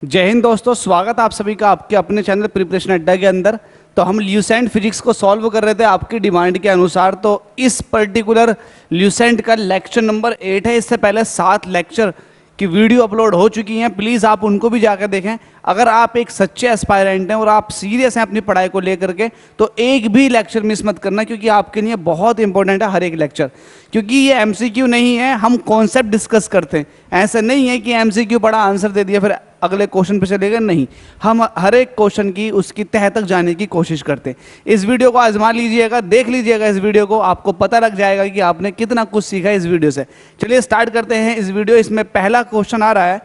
जय हिंद दोस्तों, स्वागत आप सभी का आपके अपने चैनल प्रिपरेशन अड्डा के अंदर। तो हम ल्यूसेंट फिजिक्स को सॉल्व कर रहे थे आपकी डिमांड के अनुसार। तो इस पर्टिकुलर ल्यूसेंट का लेक्चर नंबर 8 है। इससे पहले 7 लेक्चर की वीडियो अपलोड हो चुकी हैं, प्लीज़ आप उनको भी जाकर देखें। अगर आप एक सच्चे एस्पायरेंट हैं और आप सीरियस हैं अपनी पढ़ाई को लेकर के, तो एक भी लेक्चर मिस मत करना, क्योंकि आपके लिए बहुत इंपॉर्टेंट है हर एक लेक्चर। क्योंकि ये एमसीक्यू नहीं है, हम कॉन्सेप्ट डिस्कस करते हैं। ऐसा नहीं है कि एमसीक्यू पढ़ा आंसर दे दिया फिर अगले क्वेश्चन पे चलेगा, नहीं। हम हर एक क्वेश्चन की उसकी तह तक जाने की कोशिश करते हैं। इस वीडियो को आजमा लीजिएगा, देख लीजिएगा इस वीडियो को, आपको पता लग जाएगा कि आपने कितना कुछ सीखा इस वीडियो से। चलिए स्टार्ट करते हैं इस वीडियो। इसमें पहला क्वेश्चन आ रहा है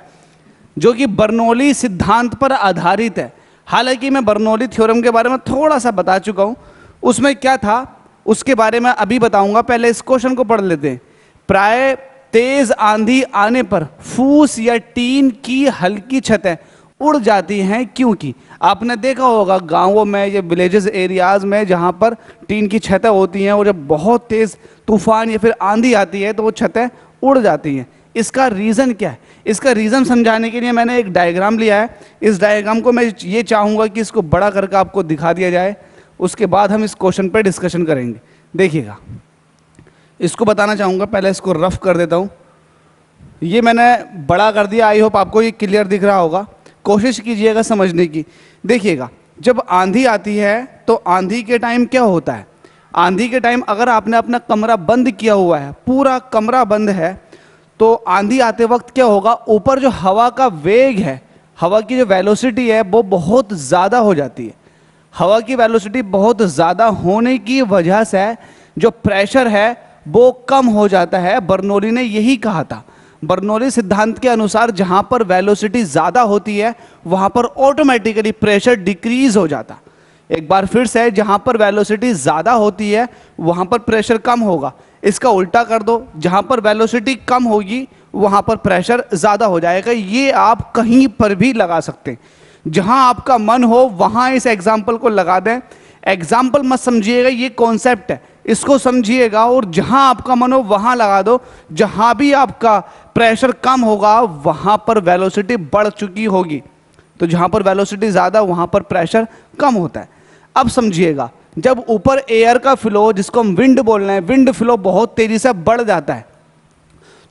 जो कि बर्नौली सिद्धांत पर आधारित है। हालांकि मैं बर्नौली थ्योरम के बारे में थोड़ा सा बता चुका हूं, उसमें क्या था उसके बारे में अभी बताऊंगा। पहले इस क्वेश्चन को पढ़ लेते हैं। प्राय तेज आंधी आने पर फूस या टीन की हल्की छतें उड़ जाती हैं, क्योंकि आपने देखा होगा गांवों में या विलेजेस एरियाज में जहां पर टीन की छतें होती हैं और जब बहुत तेज तूफान या फिर आंधी आती है तो वो छतें उड़ जाती हैं। इसका रीज़न क्या है? इसका रीज़न समझाने के लिए मैंने एक डायग्राम लिया है। इस डायग्राम को मैं ये चाहूँगा कि इसको बड़ा करके आपको दिखा दिया जाए, उसके बाद हम इस क्वेश्चन पर डिस्कशन करेंगे। देखिएगा, इसको बताना चाहूँगा, पहले इसको रफ कर देता हूँ। ये मैंने बड़ा कर दिया, आई होप आपको ये क्लियर दिख रहा होगा। कोशिश कीजिएगा समझने की। देखिएगा, जब आंधी आती है तो आंधी के टाइम क्या होता है? आंधी के टाइम अगर आपने अपना कमरा बंद किया हुआ है, पूरा कमरा बंद है, तो आंधी आते वक्त क्या होगा, ऊपर जो हवा का वेग है, हवा की जो वेलोसिटी है वो बहुत ज़्यादा हो जाती है। हवा की वेलोसिटी बहुत ज़्यादा होने की वजह से जो प्रेशर है वो कम हो जाता है। बर्नौली ने यही कहा था। बर्नौली सिद्धांत के अनुसार जहां पर वेलोसिटी ज़्यादा होती है वहां पर ऑटोमेटिकली प्रेशर डिक्रीज हो जाता। एक बार फिर से, जहां पर वेलोसिटी ज़्यादा होती है वहां पर प्रेशर कम होगा। इसका उल्टा कर दो, जहां पर वेलोसिटी कम होगी वहां पर प्रेशर ज़्यादा हो जाएगा। ये आप कहीं पर भी लगा सकते हैं, जहां आपका मन हो वहां इस एग्जाम्पल को लगा दें। एग्जाम्पल मत समझिएगा, ये कॉन्सेप्ट है, इसको समझिएगा और जहां आपका मन हो वहां लगा दो। जहां भी आपका प्रेशर कम होगा वहां पर वेलोसिटी बढ़ चुकी होगी, तो जहां पर वेलोसिटी ज़्यादा वहां पर प्रेशर कम होता है। अब समझिएगा, जब ऊपर एयर का फ्लो, जिसको हम विंड बोल रहे हैं, विंड फ्लो बहुत तेजी से बढ़ जाता है।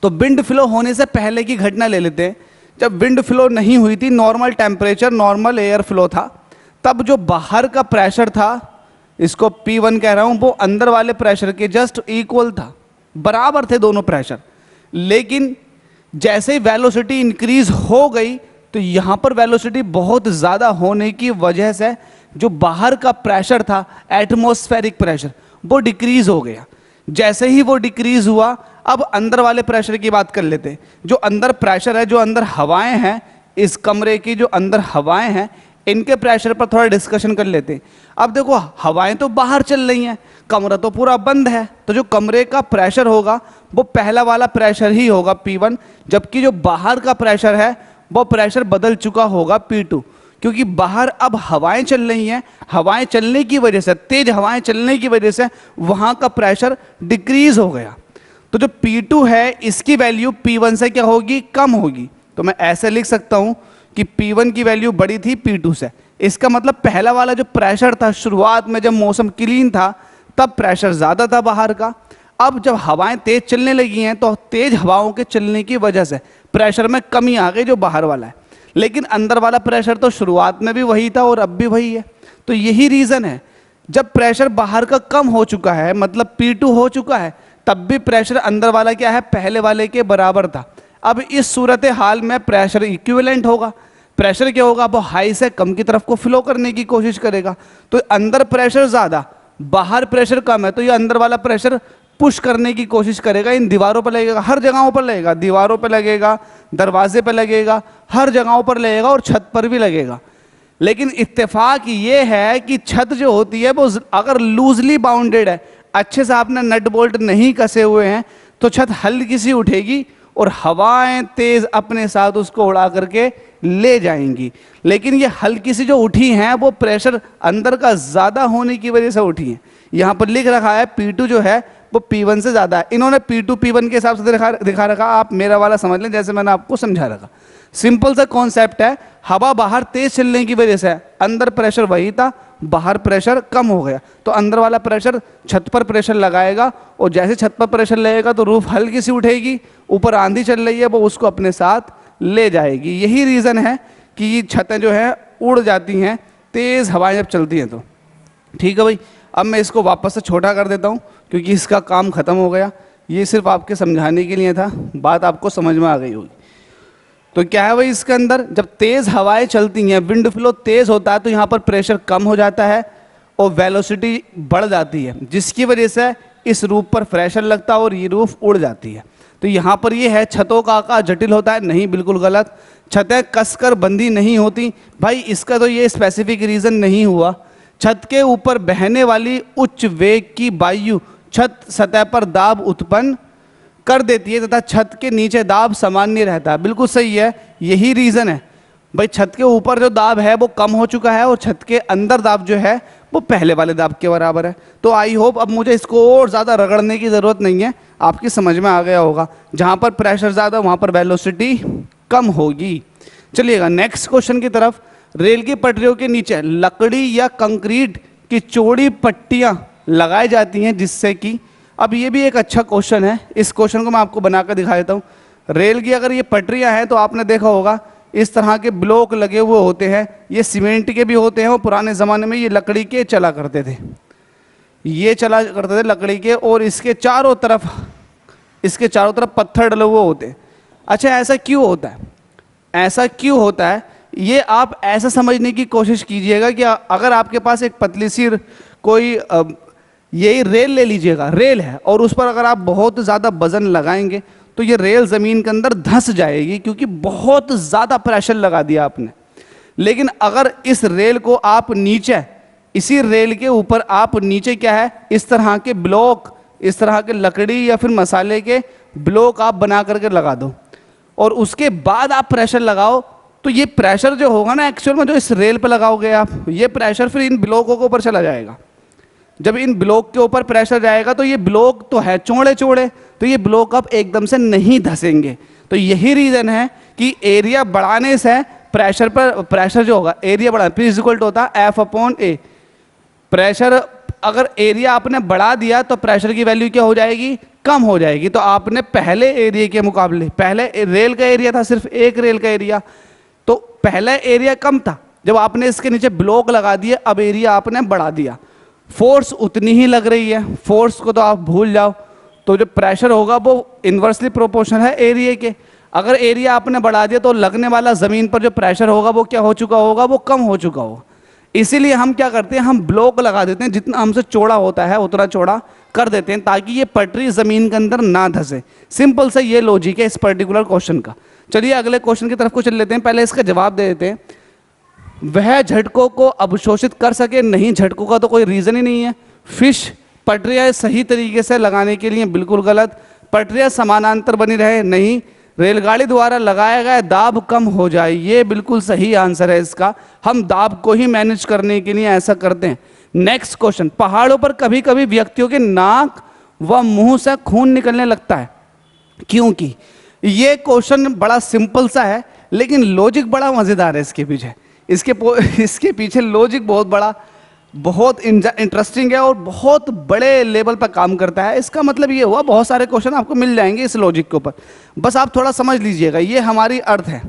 तो विंड फ्लो होने से पहले की घटना ले लेते हैं। जब विंड फ्लो नहीं हुई थी, normal temperature, normal air flow था, तब जो बाहर का प्रेशर था, इसको P1 कह रहा हूं, वो अंदर वाले प्रेशर के जस्ट इक्वल था, बराबर थे दोनों प्रेशर। लेकिन जैसे ही वेलोसिटी इंक्रीज हो गई तो यहां पर वेलोसिटी बहुत ज़्यादा होने की वजह से जो बाहर का प्रेशर था, एटमॉस्फेरिक प्रेशर, वो डिक्रीज हो गया। जैसे ही वो डिक्रीज हुआ, अब अंदर वाले प्रेशर की बात कर लेते हैं। जो अंदर प्रेशर है, जो अंदर हवाएं हैं, इस कमरे की जो अंदर हवाएं हैं, इनके प्रेशर पर थोड़ा डिस्कशन कर लेते हैं। अब देखो, हवाएं तो बाहर चल रही हैं, कमरा तो पूरा बंद है, तो जो कमरे का प्रेशर होगा वो पहला वाला प्रेशर ही होगा P1, जबकि जो बाहर का प्रेशर है वो प्रेशर बदल चुका होगा P2, क्योंकि बाहर अब हवाएं चल रही हैं। हवाएं चलने की वजह से, तेज हवाएं चलने की वजह से वहां का प्रेशर डिक्रीज हो गया। तो जो P2 है इसकी वैल्यू P1 से क्या होगी, कम होगी। तो मैं ऐसे लिख सकता हूं कि P1 की वैल्यू बड़ी थी P2 से। इसका मतलब पहला वाला जो प्रेशर था, शुरुआत में जब मौसम क्लीन था तब प्रेशर ज़्यादा था बाहर का। अब जब हवाएं तेज चलने लगी हैं तो तेज हवाओं के चलने की वजह से प्रेशर में कमी आ गई जो बाहर वाला है। लेकिन अंदर वाला प्रेशर तो शुरुआत में भी वही था और अब भी वही है। तो यही रीज़न है, जब प्रेशर बाहर का कम हो चुका है, मतलब P2 हो चुका है, तब भी प्रेशर अंदर वाला क्या है, पहले वाले के बराबर था। अब इस सूरत हाल में प्रेशर इक्विवेलेंट होगा। प्रेशर क्या होगा, वो हाई से कम की तरफ को फ्लो करने की कोशिश करेगा। तो अंदर प्रेशर ज़्यादा, बाहर प्रेशर कम है, तो ये अंदर वाला प्रेशर पुश करने की कोशिश करेगा। इन दीवारों पर लगेगा, हर जगहों पर लगेगा, दीवारों पर लगेगा, दरवाजे पर लगेगा, हर जगहों पर लगेगा और छत पर भी लगेगा। लेकिन इत्तेफाक ये है कि छत जो होती है वो अगर लूजली बाउंडेड है, अच्छे से आपने नट बोल्ट नहीं कसे हुए हैं, तो छत हल्की सी उठेगी और हवाएं तेज अपने साथ उसको उड़ा करके ले जाएंगी। लेकिन ये हल्की सी जो उठी हैं वो प्रेशर अंदर का ज़्यादा होने की वजह से उठी हैं। यहाँ पर लिख रखा है P2 जो है वो P1 से ज़्यादा है। इन्होंने P2 P1 के हिसाब से दिखा रखा, आप मेरा वाला समझ लें जैसे मैंने आपको समझा रखा। सिंपल सा कॉन्सेप्ट है, हवा बाहर तेज चलने की वजह से अंदर प्रेशर वही था, बाहर प्रेशर कम हो गया, तो अंदर वाला प्रेशर छत पर प्रेशर लगाएगा, और जैसे छत पर प्रेशर लगेगा तो रूफ हल्की सी उठेगी, ऊपर आंधी चल रही है वो उसको अपने साथ ले जाएगी। यही रीज़न है कि ये छतें जो है उड़ जाती हैं तेज़ हवाएं जब चलती हैं तो। ठीक है भाई, अब मैं इसको वापस से छोटा कर देता हूँ क्योंकि इसका काम ख़त्म हो गया। ये सिर्फ आपके समझाने के लिए था, बात आपको समझ में आ गई होगी। तो क्या है भाई, इसके अंदर जब तेज़ हवाएं चलती हैं, विंड फ्लो तेज़ होता है, तो यहाँ पर प्रेशर कम हो जाता है और वेलोसिटी बढ़ जाती है, जिसकी वजह से इस रूफ पर प्रेशर लगता है और ये रूफ उड़ जाती है। तो यहाँ पर ये है छतों का आकार जटिल होता है, नहीं बिल्कुल गलत। छतें कसकर बंधी नहीं होती भाई, इसका तो ये स्पेसिफिक रीज़न नहीं हुआ। छत के ऊपर बहने वाली उच्च वेग की वायु छत सतह पर दाब उत्पन्न कर देती है तथा छत के नीचे दाब सामान्य रहता है। बिल्कुल सही है, यही रीज़न है भाई। छत के ऊपर जो दाब है वो कम हो चुका है और छत के अंदर दाब जो है वो पहले वाले दाब के बराबर है। तो आई होप अब मुझे इसको और ज़्यादा रगड़ने की ज़रूरत नहीं है, आपकी समझ में आ गया होगा। जहाँ पर प्रेशर ज़्यादा वहाँ पर वेलोसिटी कम होगी। चलिएगा नेक्स्ट क्वेश्चन की तरफ। रेल की पटरियों के नीचे लकड़ी या कंक्रीट की चौड़ी पट्टियाँ लगाई जाती हैं जिससे कि, अब ये भी एक अच्छा क्वेश्चन है, इस क्वेश्चन को मैं आपको बनाकर दिखा देता हूँ। रेल की अगर ये पटरियाँ हैं तो आपने देखा होगा इस तरह के ब्लॉक लगे हुए होते हैं, ये सीमेंट के भी होते हैं और पुराने ज़माने में ये लकड़ी के चला करते थे, ये चला करते थे लकड़ी के, और इसके चारों तरफ पत्थर डले हुए होते हैं। अच्छा ऐसा क्यों होता है? ऐसा क्यों होता है ये आप ऐसा समझने की कोशिश कीजिएगा कि अगर आपके पास एक पतली सी कोई यही रेल ले लीजिएगा, रेल है, और उस पर अगर आप बहुत ज़्यादा वजन लगाएंगे तो ये रेल ज़मीन के अंदर धंस जाएगी क्योंकि बहुत ज़्यादा प्रेशर लगा दिया आपने। लेकिन अगर इस रेल को आप नीचे, इसी रेल के ऊपर आप नीचे क्या है, इस तरह के ब्लॉक, इस तरह के लकड़ी या फिर मसाले के ब्लॉक आप बना करके लगा दो और उसके बाद आप प्रेशर लगाओ, तो ये प्रेशर जो होगा ना एक्चुअल में जो इस रेल पे लगाओगे आप, ये प्रेशर फिर इन ब्लॉकों के ऊपर चला जाएगा। जब इन ब्लॉक के ऊपर प्रेशर जाएगा तो ये ब्लॉक तो है चौड़े चौड़े, तो ये ब्लॉक अब एकदम से नहीं धंसेंगे। तो यही रीज़न है कि एरिया बढ़ाने से प्रेशर जो होगा, एरिया बढ़ा P इक्वल टू होता है F/A। प्रेशर अगर एरिया आपने बढ़ा दिया तो प्रेशर की वैल्यू क्या हो जाएगी, कम हो जाएगी। तो आपने पहले एरिया के मुकाबले, पहले रेल का एरिया था सिर्फ एक रेल का एरिया, तो पहला एरिया कम था, जब आपने इसके नीचे ब्लॉक लगा दिए अब एरिया आपने बढ़ा दिया, फोर्स उतनी ही लग रही है, फोर्स को तो आप भूल जाओ। तो जो प्रेशर होगा वो इन्वर्सली प्रोपोर्शनल है एरिया के। अगर एरिया आपने बढ़ा दिया तो लगने वाला ज़मीन पर जो प्रेशर होगा वो क्या हो चुका होगा, वो कम हो चुका होगा। इसीलिए हम क्या करते हैं, हम ब्लॉक लगा देते हैं, जितना हमसे चौड़ा होता है उतना चौड़ा कर देते हैं ताकि ये पटरी ज़मीन के अंदर ना धंसे। सिंपल सा ये लॉजिक है इस पर्टिकुलर क्वेश्चन का। चलिए अगले क्वेश्चन की तरफ को चल लेते हैं, पहले इसका जवाब दे देते हैं। वह झटकों को अवशोषित कर सके, नहीं, झटकों का तो कोई रीज़न ही नहीं है। फिश पटरियाँ सही तरीके से लगाने के लिए, बिल्कुल गलत। पटरियाँ समानांतर बनी रहे, नहीं। रेलगाड़ी द्वारा लगाया गया दाब कम हो जाए, ये बिल्कुल सही आंसर है इसका। हम दाब को ही मैनेज करने के लिए ऐसा करते हैं। Next question. पहाड़ों पर कभी कभी व्यक्तियों के नाक व मुंह से खून निकलने लगता है, क्योंकि ये क्वेश्चन बड़ा सिंपल सा है लेकिन लॉजिक बड़ा मज़ेदार है इसके पीछे। इसके पीछे लॉजिक बहुत बड़ा, बहुत इंटरेस्टिंग है और बहुत बड़े लेवल पर काम करता है। इसका मतलब ये हुआ बहुत सारे क्वेश्चन आपको मिल जाएंगे इस लॉजिक के ऊपर, बस आप थोड़ा समझ लीजिएगा। ये हमारी अर्थ है,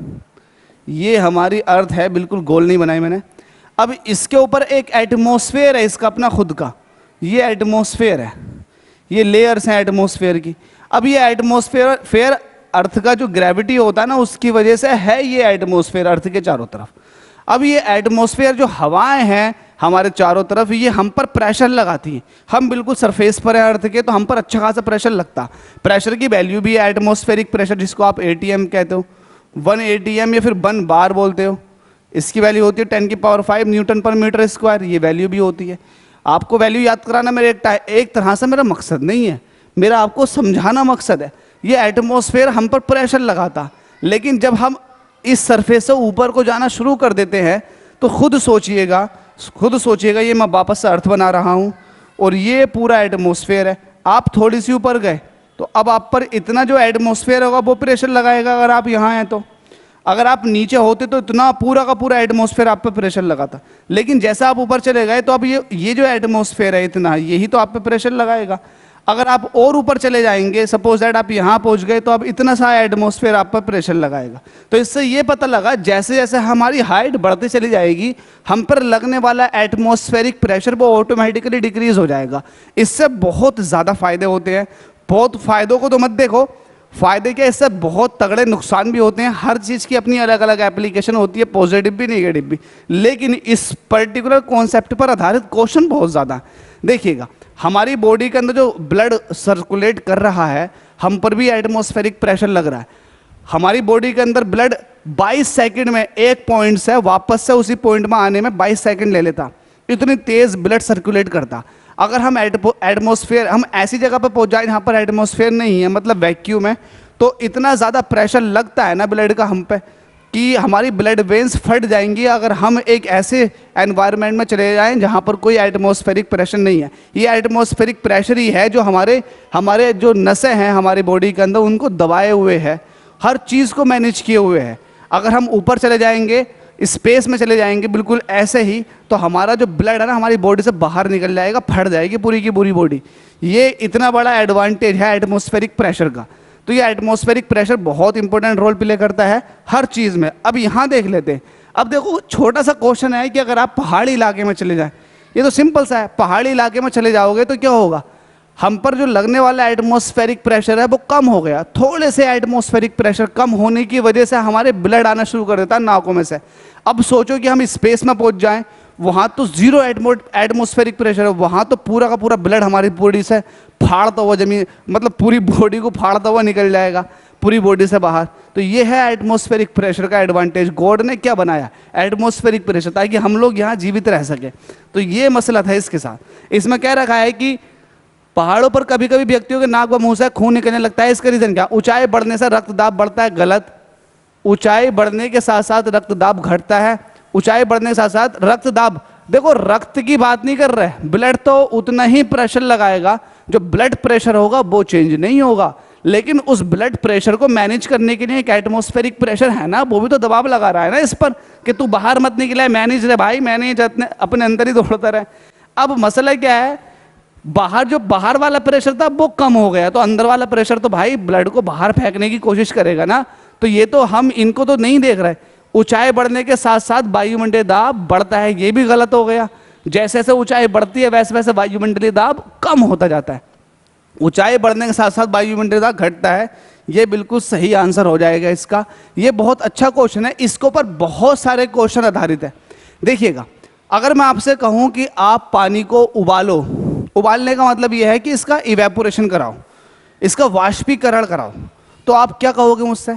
ये हमारी अर्थ है, बिल्कुल गोल नहीं बनाई मैंने। अब इसके ऊपर एक एटमॉस्फेयर है इसका अपना खुद का, ये एटमॉस्फेयर है, ये लेयर्स हैं एटमॉस्फेयर की। अब ये एटमॉस्फेयर अर्थ का जो ग्रेविटी होता है ना उसकी वजह से है ये एटमॉस्फेयर अर्थ के चारों तरफ। अब ये एटमॉस्फेयर जो हवाएं हैं हमारे चारों तरफ, ये हम पर प्रेशर लगाती है। हम बिल्कुल सरफेस पर है अर्थ के, तो हम पर अच्छा खासा प्रेशर लगता। प्रेशर की वैल्यू भी है एटमॉस्फेरिक प्रेशर, जिसको आप ATM कहते हो, 1 ATM या फिर 1 बार बोलते हो। इसकी वैल्यू होती है 10⁵ न्यूटन पर मीटर स्क्वायर, ये वैल्यू भी होती है। आपको वैल्यू याद कराना मेरे एक तरह से मेरा मकसद नहीं है, मेरा आपको समझाना मकसद है। ये एटमॉस्फेयर हम पर प्रेशर लगाता, लेकिन जब हम इस सरफेस से ऊपर को जाना शुरू कर देते हैं तो खुद सोचिएगा ये मैं वापस से अर्थ बना रहा हूँ और ये पूरा एटमॉस्फेयर है। आप थोड़ी सी ऊपर गए तो अब आप पर इतना जो एटमॉस्फेयर होगा वो प्रेशर लगाएगा अगर आप यहाँ हैं तो। अगर आप नीचे होते तो इतना पूरा का पूरा एटमॉस्फेयर आप पे प्रेशर लगा था, लेकिन जैसा आप ऊपर चले गए तो अब ये जो एटमॉस्फेयर है इतना, यही तो आप पे प्रेशर लगाएगा। अगर आप और ऊपर चले जाएंगे, सपोज दैट आप यहाँ पहुँच गए, तो अब इतना सा एटमॉस्फेयर आप पर प्रेशर लगाएगा। तो इससे ये पता लगा जैसे जैसे हमारी हाइट बढ़ती चली जाएगी, हम पर लगने वाला एटमॉस्फेरिक प्रेशर वो ऑटोमेटिकली डिक्रीज हो जाएगा। इससे बहुत ज़्यादा फायदे होते हैं। बहुत फायदों को तो मत देखो, फायदे क्या, इससे बहुत तगड़े नुकसान भी होते हैं। हर चीज़ की अपनी अलग अलग एप्लीकेशन होती है, पॉजिटिव भी नेगेटिव भी, लेकिन इस पर्टिकुलर कॉन्सेप्ट पर आधारित क्वेश्चन बहुत ज़्यादा है। देखिएगा, हमारी बॉडी के अंदर जो ब्लड सर्कुलेट कर रहा है, हम पर भी एटमॉस्फेरिक प्रेशर लग रहा है। हमारी बॉडी के अंदर ब्लड 22 सेकंड में एक पॉइंट से वापस से उसी पॉइंट में आने में 22 सेकंड ले लेता, इतनी तेज ब्लड सर्कुलेट करता। अगर हम एटमॉस्फेयर, हम ऐसी जगह पर पहुंच जाए जहाँ पर एटमॉस्फेयर नहीं है, मतलब वैक्यूम है, तो इतना ज़्यादा प्रेशर लगता है ना ब्लड का हम पे कि हमारी ब्लड वेन्स फट जाएंगी। अगर हम एक ऐसे एनवायरनमेंट में चले जाएं जहाँ पर कोई एटमॉस्फेरिक प्रेशर नहीं है, ये एटमॉस्फेरिक प्रेशर ही है जो हमारे जो नसें हैं हमारी बॉडी के अंदर, उनको दबाए हुए है, हर चीज़ को मैनेज किए हुए है। अगर हम ऊपर चले जाएंगे, स्पेस में चले जाएंगे बिल्कुल ऐसे ही, तो हमारा जो ब्लड है ना हमारी बॉडी से बाहर निकल जाएगा, फट जाएगी पूरी की पूरी बॉडी। ये इतना बड़ा एडवांटेज है एटमॉस्फेरिक प्रेशर का। तो ये एटमॉस्फेरिक प्रेशर बहुत इंपॉर्टेंट रोल प्ले करता है हर चीज़ में। अब यहाँ देख लेते हैं। अब देखो, छोटा सा क्वेश्चन है कि अगर आप पहाड़ी इलाके में चले जाएं, ये तो सिंपल सा है, पहाड़ी इलाके में चले जाओगे तो क्या होगा, हम पर जो लगने वाला एटमॉस्फेरिक प्रेशर है वो कम हो गया। थोड़े से एटमॉस्फेरिक प्रेशर कम होने की वजह से हमारे ब्लड आना शुरू कर देता है नाकों में से। अब सोचो कि हम स्पेस में पहुंच जाएं, वहाँ तो जीरो एटमॉस्फेरिक प्रेशर है, वहाँ तो पूरा का पूरा ब्लड हमारी बॉडी से फाड़ता हुआ जमीन, मतलब पूरी बॉडी को फाड़ता हुआ निकल जाएगा पूरी बॉडी से बाहर। तो ये है एटमॉस्फेरिक प्रेशर का एडवांटेज। गॉड ने क्या बनाया, एटमॉस्फेरिक प्रेशर, ताकि हम लोग यहाँ जीवित रह सके। तो ये मसला था इसके साथ। इसमें क्या रखा है कि पहाड़ों पर कभी कभी व्यक्तियों के नाक व मुंह से खून निकलने लगता है। इसका रीजन क्या, ऊंचाई बढ़ने से रक्तदाब बढ़ता है। गलत, ऊंचाई बढ़ने के साथ साथ रक्तदाब घटता है। ऊंचाई बढ़ने के साथ साथ रक्तदाब, देखो रक्त की बात नहीं कर रहे, ब्लड तो उतना ही प्रेशर लगाएगा, जो ब्लड प्रेशर होगा वो चेंज नहीं होगा, लेकिन उस ब्लड प्रेशर को मैनेज करने के लिए एक एटमॉस्फेरिक प्रेशर है ना, वो भी तो दबाव लगा रहा है ना इस पर कि तू बाहर मत निकले, मैनेज रहे भाई, मैनेज अपने अंदर ही दौड़ता रहे। अब मसला क्या है, बाहर जो बाहर वाला प्रेशर था वो कम हो गया, तो अंदर वाला प्रेशर तो भाई ब्लड को बाहर फेंकने की कोशिश करेगा ना। तो ये तो हम इनको तो नहीं देख रहे। ऊंचाई बढ़ने के साथ साथ वायुमंडलीय दाब बढ़ता है, ये भी गलत हो गया। जैसे जैसे ऊंचाई बढ़ती है वैसे वैसे वायुमंडलीय दाब कम होता जाता है। ऊंचाई बढ़ने के साथ साथ वायुमंडलीय दाब घटता है, ये बिल्कुल सही आंसर हो जाएगा इसका। ये बहुत अच्छा क्वेश्चन है, इसके ऊपर बहुत सारे क्वेश्चन आधारित है। देखिएगा, अगर मैं आपसे कहूं कि आप पानी को उबालो, उबालने का मतलब यह है कि इसका इवेपोरेशन कराओ, इसका वाष्पीकरण कराओ, तो आप क्या कहोगे मुझसे?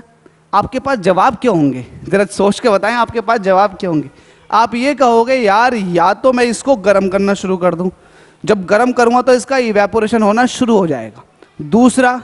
आपके पास जवाब क्या होंगे, जरा सोच के बताएं, आपके पास जवाब क्या होंगे? आप ये कहोगे यार या तो मैं इसको गर्म करना शुरू कर दूं, जब गर्म करूंगा तो इसका इवेपोरेशन होना शुरू हो जाएगा। दूसरा,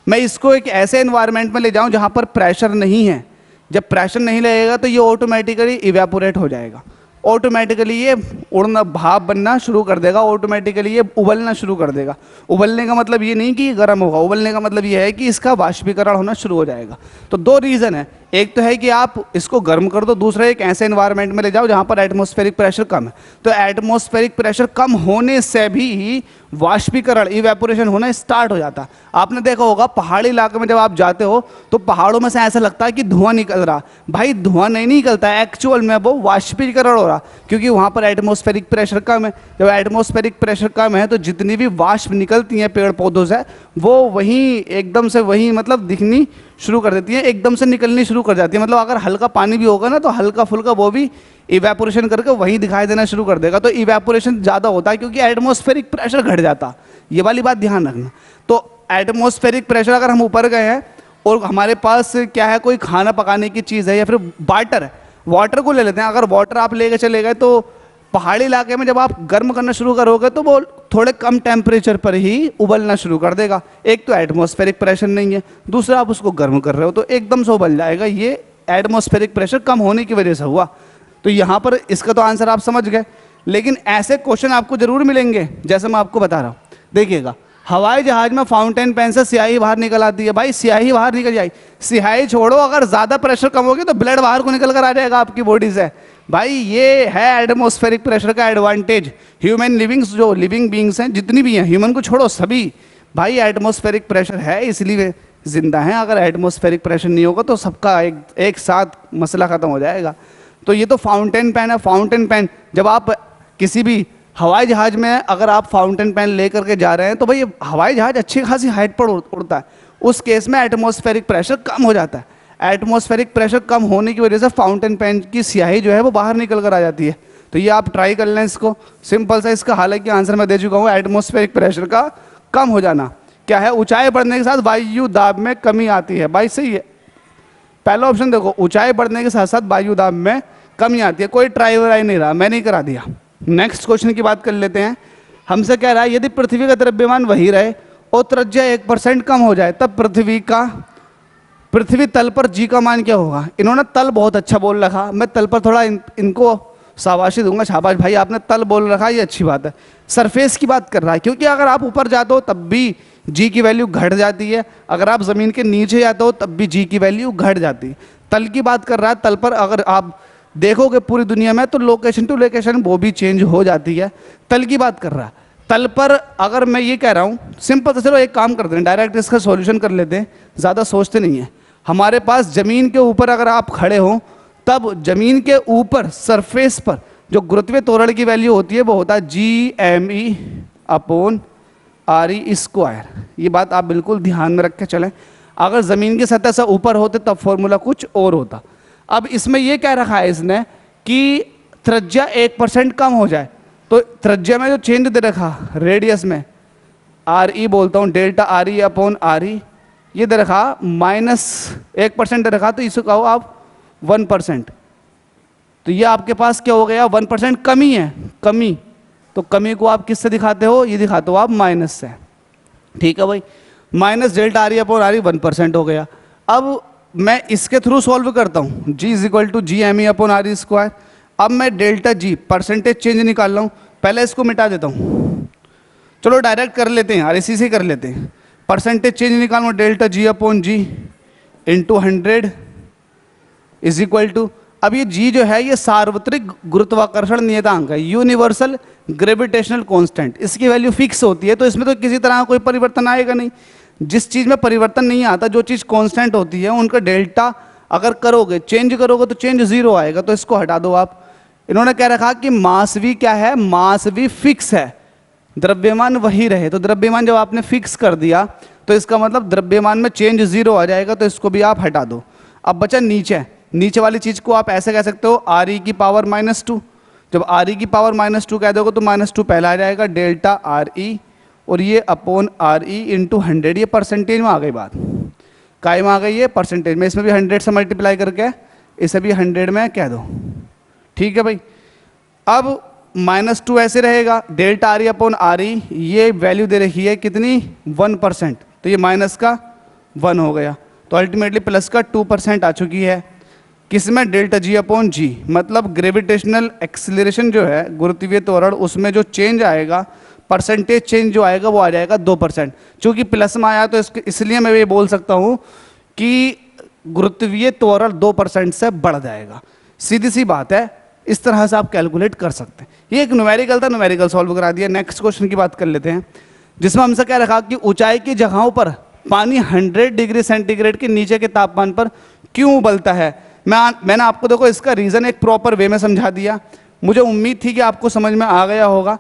मैं इसको एक ऐसे एनवायरनमेंट में ले जाऊं जहां पर प्रेशर नहीं है, जब प्रेशर नहीं लगेगा तो ये ऑटोमेटिकली इवेपोरेट हो जाएगा, ऑटोमेटिकली ये उड़ना, भाप बनना शुरू कर देगा, ऑटोमेटिकली ये उबलना शुरू कर देगा। उबलने का मतलब ये नहीं कि ये गर्म होगा, उबलने का मतलब ये है कि इसका वाष्पीकरण होना शुरू हो जाएगा। तो दो रीज़न है, एक तो है कि आप इसको गर्म कर दो, दूसरा एक ऐसे एनवायरनमेंट में ले जाओ जहाँ पर एटमॉस्फेरिक प्रेशर कम है। तो एटमॉस्फेरिक प्रेशर कम होने से भी वाष्पीकरण, इवेपोरेशन होना स्टार्ट हो जाता है। आपने देखा होगा पहाड़ी इलाके में जब आप जाते हो तो पहाड़ों में से ऐसा लगता है कि धुआं निकल रहा, भाई धुआं नहीं निकलता है, एक्चुअल में वो वाष्पीकरण हो रहा, क्योंकि वहाँ पर एटमॉस्फेरिक प्रेशर कम है। जब एटमॉस्फेरिक प्रेशर कम है तो जितनी भी वाष्प निकलती हैं पेड़ पौधों से, वो वहीं एकदम से वहीं मतलब दिखनी शुरू कर देती है, एकदम से निकलनी शुरू कर जाती है। मतलब अगर हल्का पानी भी होगा ना तो हल्का फुल्का वो भी इवेपोरेशन करके वहीं दिखाई देना शुरू कर देगा। तो इवेपोरेशन ज़्यादा होता है क्योंकि एटमॉस्फेरिक प्रेशर घट जाता, ये वाली बात ध्यान रखना। तो एटमॉस्फेरिक प्रेशर अगर हम ऊपर गए हैं और हमारे पास क्या है, कोई खाना पकाने की चीज़ है या फिर वाटर है, वाटर को ले लेते हैं। अगर वाटर आप लेके चले गए तो पहाड़ी इलाके में जब आप गर्म करना शुरू करोगे तो वो थोड़े कम टेम्परेचर पर ही उबलना शुरू कर देगा। एक तो एटमॉस्फेरिक प्रेशर नहीं है, दूसरा आप उसको गर्म कर रहे हो तो एकदम से उबल जाएगा। ये एटमॉस्फेरिक प्रेशर कम होने की वजह से हुआ। तो यहाँ पर इसका तो आंसर आप समझ गए, लेकिन ऐसे क्वेश्चन आपको जरूर मिलेंगे जैसे मैं आपको बता रहा हूँ। देखिएगा, हवाई जहाज में फाउंटेन पेन से स्याही बाहर निकल आती है, भाई स्याही बाहर निकल जाए, स्याही छोड़ो, अगर ज्यादा प्रेशर कम होगी तो ब्लड बाहर को निकल कर आ जाएगा आपकी बॉडी से। भाई ये है एटमॉस्फेरिक प्रेशर का एडवांटेज। ह्यूमन लिविंग्स, जो लिविंग बींग्स हैं जितनी भी हैं, ह्यूमन को छोड़ो सभी, भाई एटमॉस्फेरिक प्रेशर है इसलिए जिंदा हैं। अगर एटमॉस्फेरिक प्रेशर नहीं होगा तो सबका एक साथ मसला खत्म हो जाएगा। तो ये तो फाउंटेन पेन है। फाउंटेन पेन जब आप किसी भी हवाई जहाज में अगर आप फाउंटेन पेन लेकर के जा रहे हैं तो भाई हवाई जहाज अच्छी खासी हाइट पर उड़ता है, उस केस में एटमॉस्फेरिक प्रेशर कम हो जाता है। एटमॉस्फेरिक प्रेशर कम होने की वजह से फाउंटेन पेन की स्याही जो है वो बाहर निकल कर आ जाती है। तो ये आप ट्राई कर लें इसको, सिंपल सा इसका हालांकि आंसर मैं दे चुका हूँ, एटमॉस्फेरिक प्रेशर का कम हो जाना। क्या है, ऊंचाई बढ़ने के साथ वायु दाब में कमी आती है। भाई सही है, पहला ऑप्शन देखो, ऊंचाई बढ़ने के साथ साथ वायु दाब में कमी आती है। कोई ट्राई वराई नहीं रहा, मैं नहीं करा दिया। नेक्स्ट क्वेश्चन की बात कर लेते हैं। हमसे कह रहा है यदि पृथ्वी का द्रव्यमान वही रहे और त्रिज्या 1% कम हो जाए तब पृथ्वी तल पर जी का मान क्या होगा। इन्होंने तल बहुत अच्छा बोल रखा, मैं तल पर थोड़ा इनको शाबाशी दूंगा, शाबाश भाई आपने तल बोल रखा, ये अच्छी बात है। सरफेस की बात कर रहा है, क्योंकि अगर आप ऊपर जाते हो तब भी जी की वैल्यू घट जाती है, अगर आप ज़मीन के नीचे जाते हो तब भी जी की वैल्यू घट जाती है। तल की बात कर रहा है, तल पर अगर आप देखोगे पूरी दुनिया में तो लोकेशन टू लोकेशन वो भी चेंज हो जाती है। तल की बात कर रहा है, तल पर अगर मैं ये कह रहा हूँ सिंपल, तो चलो एक काम करते हैं, डायरेक्ट इसका सॉल्यूशन कर लेते हैं, ज़्यादा सोचते नहीं है। हमारे पास ज़मीन के ऊपर अगर आप खड़े हो तब ज़मीन के ऊपर सरफेस पर जो गुरुत्वीय त्वरण की वैल्यू होती है वो होता है G_m_e/r² ये बात आप बिल्कुल ध्यान में रख के चलें। अगर ज़मीन की सतह से ऊपर होते तब फॉर्मूला कुछ और होता। अब इसमें यह कह रखा है इसने कि त्रिज्या 1% कम हो जाए, तो त्रिज्या में जो चेंज दे रखा रेडियस में RE बोलता हूँ, डेल्टा RE/RE ये दे रखा -1% दे रखा, तो इसे कहो आप 1%। तो ये आपके पास क्या हो गया, 1% कमी है, कमी। तो कमी को आप किससे दिखाते हो, ये दिखाते हो आप माइनस से। ठीक है भाई, -डेल्टा RE/RE 1% हो गया। अब मैं इसके थ्रू सॉल्व करता हूँ, G=G_me/RE²। अब मैं डेल्टा G परसेंटेज चेंज निकाल रहा हूँ, पहले इसको मिटा देता हूँ। चलो डायरेक्ट कर लेते हैं यार, इसी से कर लेते हैं। परसेंटेज चेंज निकालूँ, डेल्टा G/G × 100 = अब ये G जो है ये सार्वत्रिक गुरुत्वाकर्षण नियतांक है, यूनिवर्सल ग्रेविटेशनल कांस्टेंट। इसकी वैल्यू फिक्स होती है, तो इसमें तो किसी तरह कोई परिवर्तन आएगा नहीं। जिस चीज़ में परिवर्तन नहीं आता, जो चीज़ कांस्टेंट होती है, उनका डेल्टा अगर करोगे, चेंज करोगे तो चेंज 0 आएगा, तो इसको हटा दो आप। इन्होंने कह रखा कि मास भी क्या है, मास भी फिक्स है, द्रव्यमान वही रहे। तो द्रव्यमान जब आपने फिक्स कर दिया तो इसका मतलब द्रव्यमान में चेंज 0 आ जाएगा, तो इसको भी आप हटा दो। अब बचा नीचे वाली चीज़ को आप ऐसे कह सकते हो RE⁻²। जब RE⁻² कह दोगे तो -2 पहला आ जाएगा, डेल्टा RE और ये अपॉन RE × 100। ये परसेंटेज में आ गई बात, काय में आ गई ये परसेंटेज में। इसमें भी 100 से मल्टीप्लाई करके इसे भी 100 में कह दो। ठीक है भाई, अब -2 ऐसे रहेगा, डेल्टा RE/RE ये वैल्यू दे रखी है कितनी, 1%, तो ये -1 हो गया, तो अल्टीमेटली प्लस का 2% आ चुकी है। किसमें, डेल्टा G/G, मतलब ग्रेविटेशनल एक्सीलरेशन जो है, गुरुत्वीय त्वरण, उसमें जो चेंज आएगा, परसेंटेज चेंज जो आएगा वो आ जाएगा 2%। चूंकि प्लस में आया तो इसलिए मैं ये बोल सकता हूँ कि गुरुत्वीय त्वरण 2% से बढ़ जाएगा। सीधी सी बात है, इस तरह से आप कैलकुलेट कर सकते हैं। ये एक न्यूमेरिकल था, न्यूमेरिकल सॉल्व करा दिया। नेक्स्ट क्वेश्चन की बात कर लेते हैं, जिसमें हमसे क्या रखा कि ऊंचाई की जगहों पर पानी 100 डिग्री सेंटीग्रेड के नीचे के तापमान पर क्यों उबलता है। मैंने आपको देखो इसका रीज़न एक प्रॉपर वे में समझा दिया, मुझे उम्मीद थी कि आपको समझ में आ गया होगा।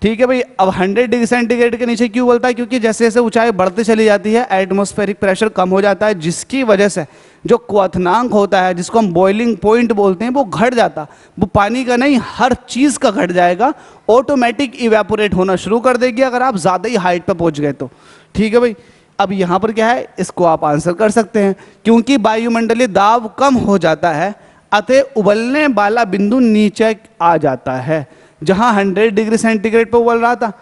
ठीक है भाई, अब 100 डिग्री सेंटीग्रेड के नीचे क्यों उबलता है, क्योंकि जैसे जैसे ऊंचाई बढ़ती चली जाती है एटमॉस्फेरिक प्रेशर कम हो जाता है, जिसकी वजह से जो क्वथनांक होता है, जिसको हम बॉइलिंग पॉइंट बोलते हैं, वो घट जाता। वो पानी का नहीं, हर चीज़ का घट जाएगा, ऑटोमेटिक इवेपोरेट होना शुरू कर देगी अगर आप ज़्यादा ही हाइट पर पहुँच गए तो। ठीक है भाई, अब यहाँ पर क्या है, इसको आप आंसर कर सकते हैं, क्योंकि वायुमंडलीय दाब कम हो जाता है, अतः उबलने वाला बिंदु नीचे आ जाता है। जहाँ 100 डिग्री सेंटीग्रेड पर उबल रहा था,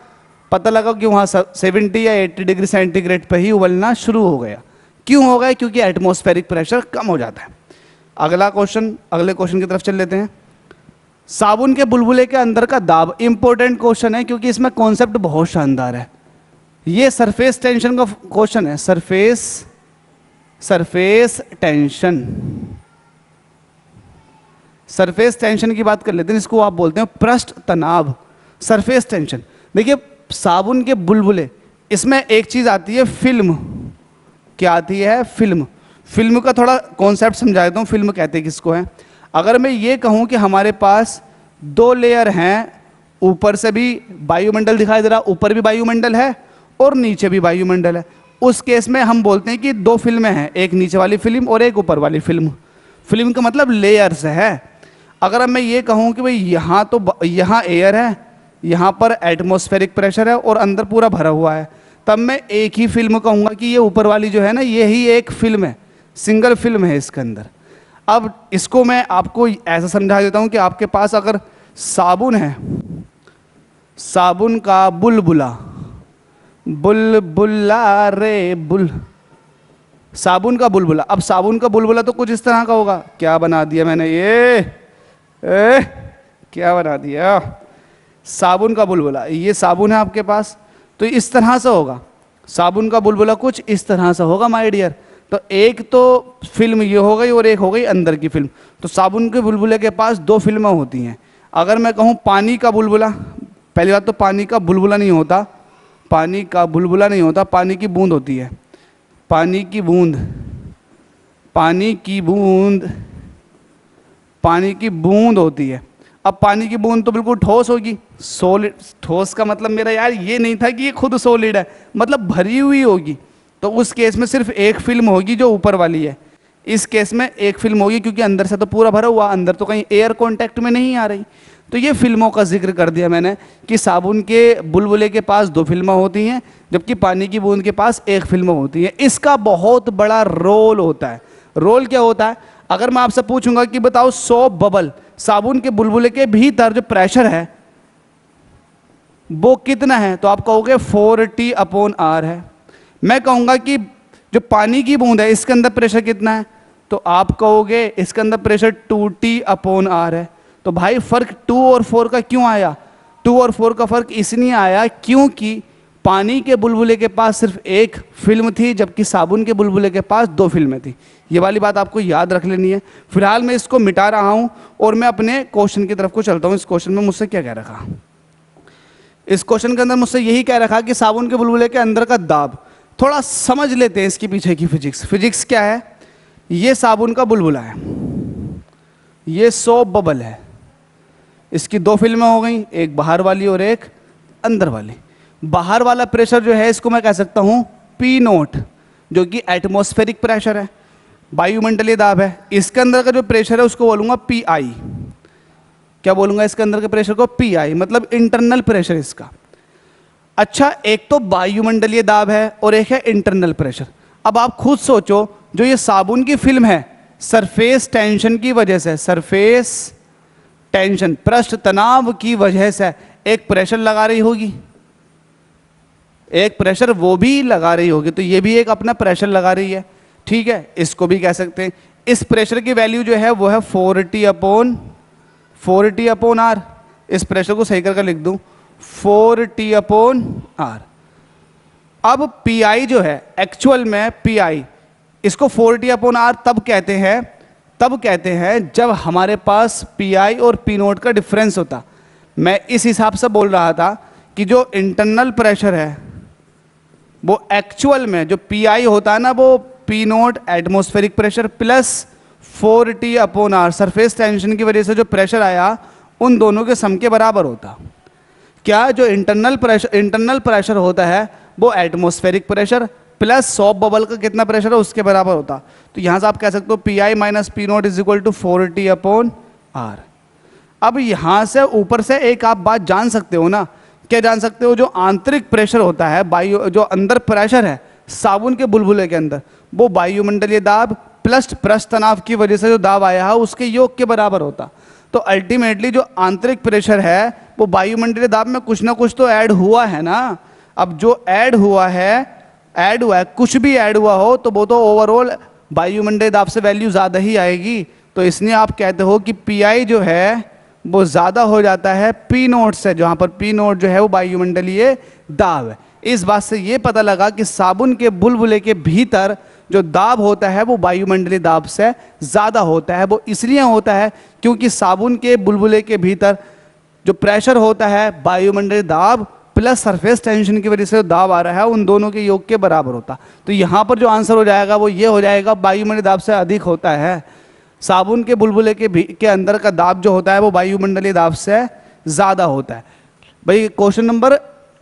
पता लगा कि वहाँ 70 या 80 डिग्री सेंटीग्रेड पर ही उबलना शुरू हो गया। क्यों हो गया, क्योंकि एटमॉस्फेरिक प्रेशर कम हो जाता है। अगले क्वेश्चन की तरफ चल लेते हैं। साबुन के बुलबुले के अंदर का दाब, इंपॉर्टेंट क्वेश्चन है क्योंकि इसमें कॉन्सेप्ट बहुत शानदार है। ये सरफेस टेंशन का क्वेश्चन है, सरफेस टेंशन। सरफेस टेंशन की बात कर लेते हैं, इसको आप बोलते हैं पृष्ठ तनाव। सरफेस टेंशन, देखिए साबुन के बुलबुले, इसमें एक चीज आती है फिल्म। क्या आती है? फिल्म। फिल्म का थोड़ा कॉन्सेप्ट समझा देता हूँ, फिल्म कहते हैं किसको है। अगर मैं ये कहूँ कि हमारे पास दो लेयर हैं, ऊपर से भी वायुमंडल दिखाई दे रहा, ऊपर भी वायुमंडल है और नीचे भी वायुमंडल है, उस केस में हम बोलते हैं कि दो फिल्में हैं, एक नीचे वाली फिल्म और एक ऊपर वाली फिल्म। फिल्म का मतलब लेयर्स है। अगर अब मैं ये कहूँ कि भाई यहाँ तो यहाँ एयर है, यहाँ पर एटमॉस्फेरिक प्रेशर है और अंदर पूरा भरा हुआ है, तब मैं एक ही फिल्म कहूँगा कि ये ऊपर वाली जो है ना, ये ही एक फिल्म है, सिंगल फिल्म है इसके अंदर। अब इसको मैं आपको ऐसा समझा देता हूँ कि आपके पास अगर साबुन है, साबुन का बुलबुला, बुलबुला रे बुल, साबुन का बुलबुला। अब साबुन का बुलबुला तो कुछ इस तरह का होगा। क्या बना दिया मैंने ये, क्या बना दिया? साबुन का बुलबुला, ये साबुन है आपके पास, तो इस तरह से होगा। साबुन का बुलबुला कुछ इस तरह से होगा माय डियर। तो एक तो फिल्म ये हो गई और एक हो गई अंदर की फिल्म। तो साबुन के बुलबुले के पास दो फिल्में होती हैं। अगर मैं कहूँ पानी का बुलबुला, पहली बात तो पानी का बुलबुला नहीं होता, पानी का बुलबुला नहीं होता, पानी की बूंद होती है, पानी की बूंद, पानी की बूंद, पानी की बूंद होती है। अब पानी की बूंद तो बिल्कुल ठोस होगी, सॉलिड। ठोस का मतलब मेरा यार ये नहीं था कि ये खुद सॉलिड है, मतलब भरी हुई होगी। तो उस केस में सिर्फ एक फिल्म होगी जो ऊपर वाली है। इस केस में एक फिल्म होगी क्योंकि अंदर से तो पूरा भरा हुआ, अंदर तो कहीं एयर कांटेक्ट में नहीं आ रही। तो ये फिल्मों का जिक्र कर दिया मैंने कि साबुन के बुलबुले के पास दो फिल्में होती हैं, जबकि पानी की बूंद के पास एक फिल्म होती है। इसका बहुत बड़ा रोल होता है। रोल क्या होता है? अगर मैं आपसे पूछूंगा कि बताओ सोप बबल, साबुन के बुलबुले के भीतर जो प्रेशर है वो कितना है, तो आप कहोगे 4T/R है। मैं कहूंगा कि जो पानी की बूंद है इसके अंदर प्रेशर कितना है, तो आप कहोगे इसके अंदर प्रेशर 2T/R है। तो भाई फर्क 2 और 4 का क्यों आया? 2 और 4 का फर्क इसलिए आया क्योंकि पानी के बुलबुले के पास सिर्फ एक फिल्म थी, जबकि साबुन के बुलबुले के पास दो फिल्में थी। ये वाली बात आपको याद रख लेनी है। फिलहाल मैं इसको मिटा रहा हूं और मैं अपने क्वेश्चन की तरफ को चलता हूं। इस क्वेश्चन में मुझसे क्या कह रखा? इस क्वेश्चन के अंदर मुझसे यही कह रखा कि साबुन के बुलबुले के अंदर का दाब। थोड़ा समझ लेते हैं इसके पीछे की फिजिक्स। फिजिक्स क्या है? ये साबुन का बुलबुला है, ये सोप बबल है, इसकी दो फिल्में हो गई, एक बाहर वाली और एक अंदर वाली। बाहर वाला प्रेशर जो है इसको मैं कह सकता हूं P0, जो कि एटमॉस्फेरिक प्रेशर है, वायुमंडलीय दाब है। इसके अंदर का जो प्रेशर है उसको बोलूंगा PI। क्या बोलूंगा? इसके अंदर के प्रेशर को PI, मतलब इंटरनल प्रेशर इसका। अच्छा, एक तो वायुमंडलीय दाब है और एक है इंटरनल प्रेशर। अब आप खुद सोचो, जो ये साबुन की फिल्म है, सरफेस टेंशन की वजह से, सरफेस टेंशन, पृष्ठ तनाव की वजह से एक प्रेशर लगा रही होगी, एक प्रेशर वो भी लगा रही होगी, तो ये भी एक अपना प्रेशर लगा रही है। ठीक है, इसको भी कह सकते हैं। इस प्रेशर की वैल्यू जो है वो है 4T/R। इस प्रेशर को सही करके लिख दूं 4T/R। अब PI जो है, एक्चुअल में PI, इसको 4T/R तब कहते हैं जब हमारे पास PI और P0 का डिफरेंस होता। मैं इस हिसाब से बोल रहा था कि जो इंटरनल प्रेशर है वो एक्चुअल में जो PI होता है ना, वो P0 atmospheric pressure plus 4T/R surface tension की वजह से जो प्रेशर आया, उन दोनों के सम के बराबर होता। क्या? जो इंटरनल प्रेशर होता है वो atmospheric pressure plus soap bubble का कितना प्रेशर है उसके बराबर होता। तो यहां से आप कह सकते हो PI - P0 = 4T/R। अब यहां से ऊपर से एक आप बात जान सकते हो ना, क्या जान सकते हो? जो आंतरिक प्रेशर होता है, वायु जो अंदर प्रेशर है साबुन के बुलबुले के अंदर, वो वायुमंडलीय दाब प्लस पृष्ठ तनाव की वजह से जो दाब आया है उसके योग के बराबर होता। तो अल्टीमेटली जो आंतरिक प्रेशर है वो वायुमंडलीय दाब में कुछ ना कुछ तो ऐड हुआ है ना। अब जो ऐड हुआ है, कुछ भी ऐड हुआ हो तो वो तो ओवरऑल वायुमंडलीय दाब से वैल्यू ज़्यादा ही आएगी। तो इसलिए आप कहते हो कि PI जो है वो ज़्यादा हो जाता है P0 से, जहाँ पर P0 जो है वो वायुमंडलीय दाब है। इस बात से ये पता लगा कि साबुन के बुलबुले के भीतर जो दाब होता है वो वायुमंडलीय दाब से ज़्यादा होता है। वो इसलिए होता है क्योंकि साबुन के बुलबुले के भीतर जो प्रेशर होता है वायुमंडलीय दाब प्लस सरफेस टेंशन की वजह से जो दाब आ रहा है उन दोनों के योग के बराबर होता। तो यहाँ पर जो आंसर हो जाएगा वो ये हो जाएगा, वायुमंडलीय दाब से अधिक होता है। साबुन के बुलबुले के अंदर का दाब जो होता है वो वायुमंडलीय दाब से ज़्यादा होता है। भाई क्वेश्चन नंबर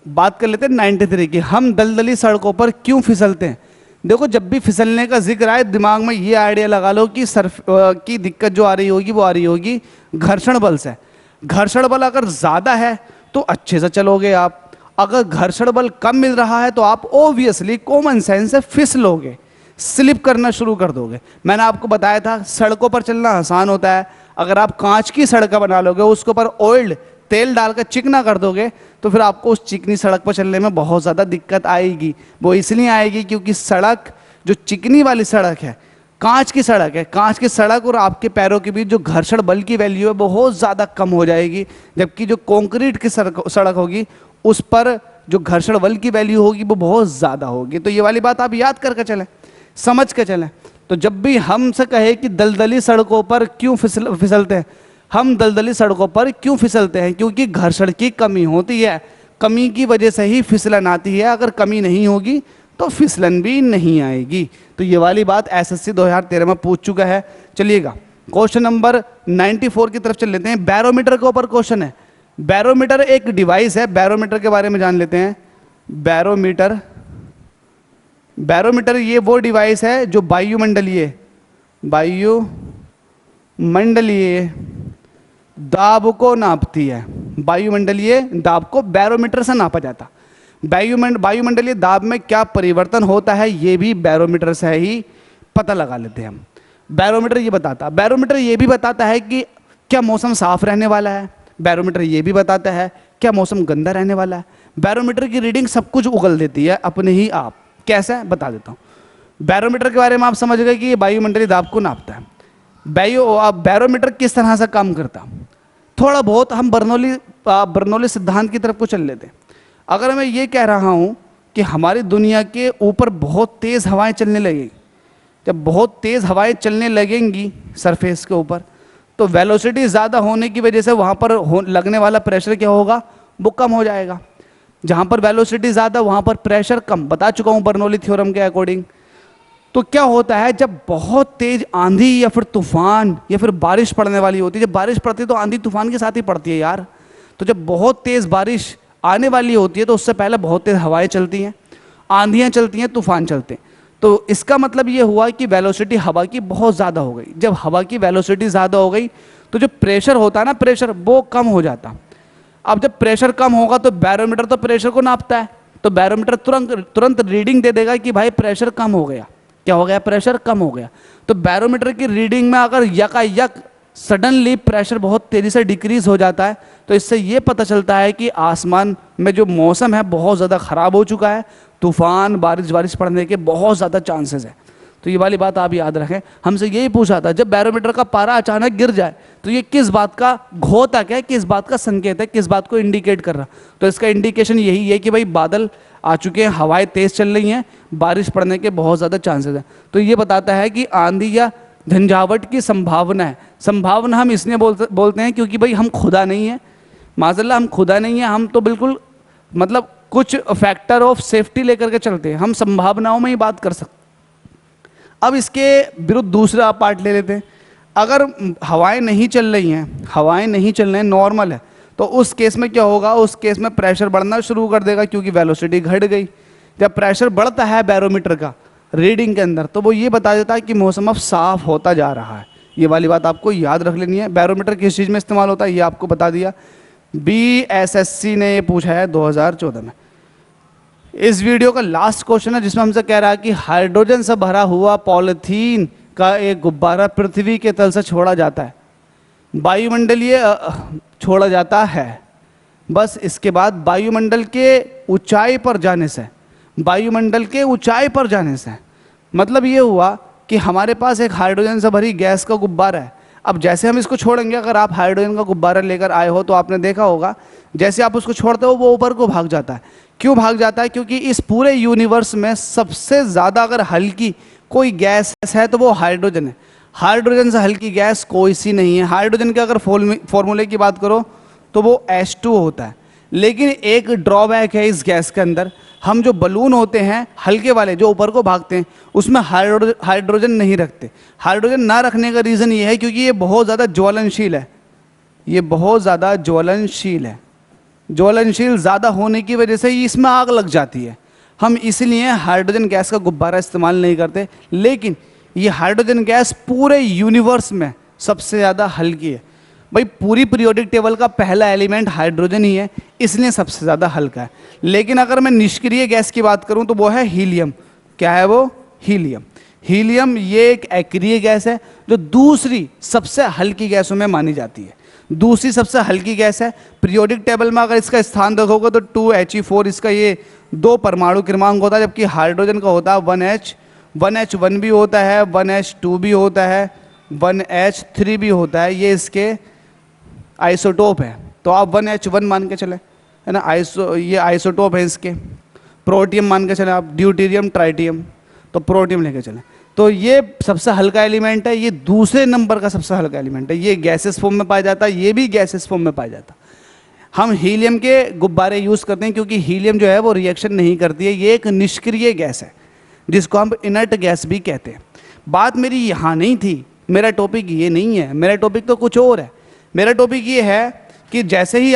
बात कर लेते हैं 93 की, हम दलदली सड़कों पर क्यों फिसलते हैं। देखो जब भी फिसलने का जिक्र आए दिमाग में ये आइडिया लगा लो कि सर्फ की दिक्कत जो आ रही होगी वो आ रही होगी घर्षण बल से। घर्षण बल अगर ज़्यादा है तो अच्छे से चलोगे आप, अगर घर्षण बल कम मिल रहा है तो आप ओबियसली कॉमन सेंस से फिसलोगे, स्लिप करना शुरू कर दोगे। मैंने आपको बताया था सड़कों पर चलना आसान होता है, अगर आप कांच की सड़क बना लोगे उसके ऊपर ऑयल तेल डालकर चिकना कर दोगे तो फिर आपको उस चिकनी सड़क पर चलने में बहुत ज़्यादा दिक्कत आएगी। वो इसलिए आएगी क्योंकि सड़क जो चिकनी वाली सड़क है, कांच की सड़क है, कांच की सड़क और आपके पैरों के बीच जो घर्षण बल की वैल्यू है बहुत ज़्यादा कम हो जाएगी, जबकि जो कंक्रीट की सड़क होगी उस पर जो घर्षण बल की वैल्यू होगी वो बहुत ज़्यादा होगी। तो ये वाली बात आप याद करके चलें, समझ के चलें। तो जब भी हमसे कहे कि दलदली सड़कों पर क्यों फिसलते हैं, हम दलदली सड़कों पर क्यों फिसलते हैं, क्योंकि घर्षण की कमी होती है, कमी की वजह से ही फिसलन आती है। अगर कमी नहीं होगी तो फिसलन भी नहीं आएगी। तो ये वाली बात एसएससी 2013 में पूछ चुका है। चलिएगा क्वेश्चन नंबर 94 की तरफ चल लेते हैं। बैरोमीटर के ऊपर क्वेश्चन है। बैरोमीटर एक डिवाइस है, बैरोमीटर के बारे में जान लेते हैं। बैरोमीटर ये वो डिवाइस है जो वायुमंडलीय दाब को नापती है। वायुमंडलीय दाब को बैरोमीटर से नापा जाता। वायुमंडलीय दाब में क्या परिवर्तन होता है ये भी बैरोमीटर से ही पता लगा लेते हैं हम। बैरोमीटर ये भी बताता है कि क्या मौसम साफ रहने वाला है। बैरोमीटर ये भी बताता है क्या मौसम गंदा रहने वाला है। बैरोमीटर की रीडिंग सब कुछ उगल देती है अपने ही आप। कैसे बता देता हूँ। बैरोमीटर के बारे में आप समझ गए कि ये वायुमंडलीय दाब को नापता है। बैरोमीटर किस तरह से काम करता, थोड़ा बहुत हम बर्नौली सिद्धांत की तरफ को चल लेते हैं। अगर मैं ये कह रहा हूँ कि हमारी दुनिया के ऊपर बहुत तेज़ हवाएं चलने लगेंगी, जब बहुत तेज़ हवाएं चलने लगेंगी सरफेस के ऊपर तो वेलोसिटी ज़्यादा होने की वजह से वहाँ पर लगने वाला प्रेशर क्या होगा, वो कम हो जाएगा। जहाँ पर वेलोसिटी ज़्यादा वहाँ पर प्रेशर कम, बता चुका हूँ बर्नौली थ्योरम के अकॉर्डिंग। तो क्या होता है जब बहुत तेज आंधी या फिर तूफान या फिर बारिश पड़ने वाली होती है, जब बारिश पड़ती है तो आंधी तूफान के साथ ही पड़ती है यार। तो जब बहुत तेज बारिश आने वाली होती है तो उससे पहले बहुत तेज हवाएं चलती हैं, आंधियां चलती हैं, तूफान चलते हैं। तो इसका मतलब ये हुआ कि वेलोसिटी हवा की बहुत ज़्यादा हो गई। जब हवा की वेलोसिटी ज़्यादा हो गई तो जो प्रेशर होता है ना, प्रेशर वो कम हो जाता। अब जब प्रेशर कम होगा तो बैरोमीटर तो प्रेशर को नापता है, तो बैरोमीटर तुरंत रीडिंग दे देगा कि भाई प्रेशर कम हो गया। क्या हो गया, प्रेशर कम हो गया। तो बैरोमीटर की रीडिंग में अगर यकायक सडनली प्रेशर बहुत तेज़ी से डिक्रीज हो जाता है तो इससे ये पता चलता है कि आसमान में जो मौसम है बहुत ज़्यादा ख़राब हो चुका है, तूफान बारिश पड़ने के बहुत ज़्यादा चांसेस है। तो ये वाली बात आप याद रखें। हमसे यही पूछा था जब बैरोमीटर का पारा अचानक गिर जाए तो ये किस बात का घोतक है, किस बात का संकेत है, किस बात को इंडिकेट कर रहा। तो इसका इंडिकेशन यही है कि भाई बादल आ चुके हैं, हवाएं तेज़ चल रही हैं, बारिश पड़ने के बहुत ज़्यादा चांसेस हैं। तो ये बताता है कि आंधी या झंझावट की संभावना है। संभावना हम इसलिए बोलते हैं क्योंकि भाई हम खुदा नहीं है, माज़अल्लाह हम खुदा नहीं है, हम तो बिल्कुल मतलब कुछ फैक्टर ऑफ सेफ्टी लेकर के चलते हैं, हम संभावनाओं में ही बात कर सकते। अब इसके विरुद्ध दूसरा पार्ट ले लेते हैं। अगर हवाएं नहीं चल रही हैं, नॉर्मल है, तो उस केस में क्या होगा, उस केस में प्रेशर बढ़ना शुरू कर देगा क्योंकि वेलोसिटी घट गई। जब प्रेशर बढ़ता है बैरोमीटर का रीडिंग के अंदर तो वो ये बता देता है कि मौसम अब साफ होता जा रहा है। ये वाली बात आपको याद रख लेनी है। बैरोमीटर किस चीज़ में इस्तेमाल होता है ये आपको बता दिया। BSSC ने ये पूछा है 2014 में। इस वीडियो का लास्ट क्वेश्चन है जिसमें हमसे कह रहा है कि हाइड्रोजन से भरा हुआ पॉलिथीन का एक गुब्बारा पृथ्वी के तल से छोड़ा जाता है, वायुमंडलीय छोड़ा जाता है। बस इसके बाद वायुमंडल के ऊंचाई पर जाने से मतलब ये हुआ कि हमारे पास एक हाइड्रोजन से भरी गैस का गुब्बारा है। अब जैसे हम इसको छोड़ेंगे, अगर आप हाइड्रोजन का गुब्बारा लेकर आए हो तो आपने देखा होगा जैसे आप उसको छोड़ते हो वो ऊपर को भाग जाता है। क्यों भाग जाता है? क्योंकि इस पूरे यूनिवर्स में सबसे ज़्यादा अगर हल्की कोई गैस है तो वो हाइड्रोजन है। हाइड्रोजन से हल्की गैस कोई सी नहीं है। हाइड्रोजन के अगर फॉर्मूले की बात करो तो वो H2 होता है। लेकिन एक ड्रॉबैक है इस गैस के अंदर, हम जो बलून होते हैं हल्के वाले जो ऊपर को भागते हैं उसमें हाइड्रोजन नहीं रखते। हाइड्रोजन ना रखने का रीज़न ये है क्योंकि ये बहुत ज़्यादा ज्वलनशील है। ये बहुत ज़्यादा ज्वलनशील है। ज्वलनशील ज़्यादा होने की वजह से इसमें आग लग जाती है। हम इसलिए हाइड्रोजन गैस का गुब्बारा इस्तेमाल नहीं करते। लेकिन ये हाइड्रोजन गैस पूरे यूनिवर्स में सबसे ज़्यादा हल्की है। भाई पूरी पीरियोडिक टेबल का पहला एलिमेंट हाइड्रोजन ही है, इसलिए सबसे ज़्यादा हल्का है। लेकिन अगर मैं निष्क्रिय गैस की बात करूं तो वो है हीलियम। क्या है वो? हीलियम। हीलियम ये एक अक्रिय गैस है जो दूसरी सबसे हल्की गैसों में मानी जाती है। दूसरी सबसे हल्की गैस है। पीरियोडिक टेबल में अगर इसका स्थान देखोगे तो 2He4 इसका ये 2 परमाणु क्रमांक होता है, जबकि हाइड्रोजन का होता है 1H1 भी होता है, 1H2 भी होता है, 1H3 भी होता है। ये इसके आइसोटोप है, तो आप 1H1 मान के चले, है ना। ये आइसोटोप है इसके। प्रोटियम मान के चले आप, ड्यूटेरियम, ट्राइटियम, तो प्रोटियम लेके चले। तो ये सबसे हल्का एलिमेंट है, ये दूसरे नंबर का सबसे हल्का एलिमेंट है। ये गैसेस फॉर्म में पाया जाता है, ये भी गैसेस फॉर्म में पाया जाता है। हम हीलियम के गुब्बारे यूज़ करते हैं क्योंकि हीलियम जो है वो रिएक्शन नहीं करती है। ये एक निष्क्रिय गैस है जिसको हम इनर्ट गैस भी कहते हैं। बात मेरी यहाँ नहीं थी, मेरा टॉपिक ये नहीं है, मेरा टॉपिक तो कुछ और है। मेरा टॉपिक ये है कि जैसे ही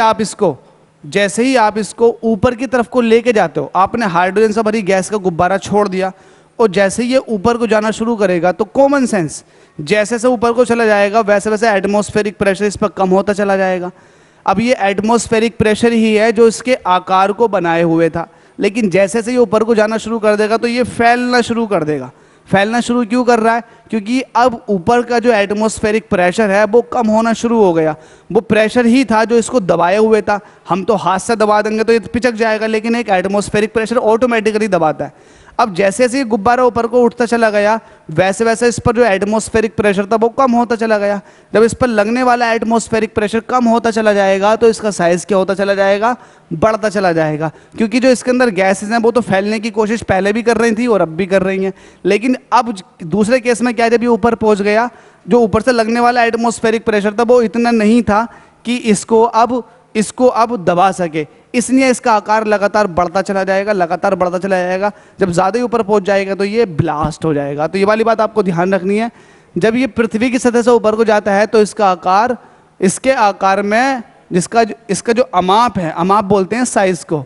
आप इसको ऊपर की तरफ को लेके जाते हो, आपने हाइड्रोजन से भरी गैस का गुब्बारा छोड़ दिया और जैसे ये ऊपर को जाना शुरू करेगा तो कॉमन सेंस जैसे जैसे ऊपर को चला जाएगा वैसे वैसे एटमॉस्फेरिक प्रेशर इस पर कम होता चला जाएगा। अब ये एटमॉस्फेरिक प्रेशर ही है जो इसके आकार को बनाए हुए था, लेकिन जैसे जैसे ये ऊपर को जाना शुरू कर देगा तो ये फैलना शुरू कर देगा। फैलना शुरू क्यों कर रहा है? क्योंकि अब ऊपर का जो एटमॉस्फेरिक प्रेशर है वो कम होना शुरू हो गया। वो प्रेशर ही था जो इसको दबाए हुए था। हम तो हाथ से दबा देंगे तो ये पिचक जाएगा, लेकिन एक एटमॉस्फेरिक प्रेशर ऑटोमेटिकली दबाता है। अब जैसे जैसे ये गुब्बारा ऊपर को उठता चला गया वैसे वैसे इस पर जो एटमॉस्फेरिक प्रेशर था वो कम होता चला गया। जब इस पर लगने वाला एटमॉस्फेरिक प्रेशर कम होता चला जाएगा तो इसका साइज क्या होता चला जाएगा? बढ़ता चला जाएगा। क्योंकि जो इसके अंदर गैसेस हैं वो तो फैलने की कोशिश पहले भी कर रही थी और अब भी कर रही हैं। लेकिन अब दूसरे केस में क्या है, जब ये ऊपर पहुंच गया, जो ऊपर से लगने वाला एटमॉस्फेरिक प्रेशर था वो इतना नहीं था कि इसको अब दबा सके, इसलिए इसका आकार लगातार बढ़ता चला जाएगा। जब ज़्यादा ही ऊपर पहुंच जाएगा तो ये ब्लास्ट हो जाएगा। तो ये वाली बात आपको ध्यान रखनी है। जब ये पृथ्वी की सतह से ऊपर को जाता है तो इसका आकार, इसके आकार में इसका जो अमाप है, अमाप बोलते हैं साइज को,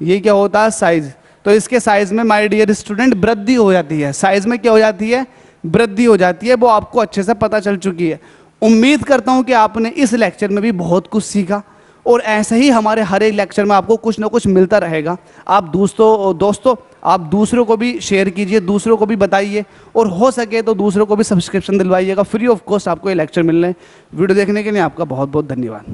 ये क्या होता है? साइज। तो इसके साइज में माय डियर स्टूडेंट वृद्धि हो जाती है। साइज में क्या हो जाती है? वृद्धि हो जाती है। वो आपको अच्छे से पता चल चुकी है। उम्मीद करता हूँ कि आपने इस लेक्चर में भी बहुत कुछ सीखा और ऐसे ही हमारे हर एक लेक्चर में आपको कुछ ना कुछ मिलता रहेगा। आप दोस्तों आप दूसरों को भी शेयर कीजिए, दूसरों को भी बताइए और हो सके तो दूसरों को भी सब्सक्रिप्शन दिलवाइएगा। फ्री ऑफ कॉस्ट आपको ये लेक्चर मिल रहे हैं। वीडियो देखने के लिए आपका बहुत बहुत धन्यवाद।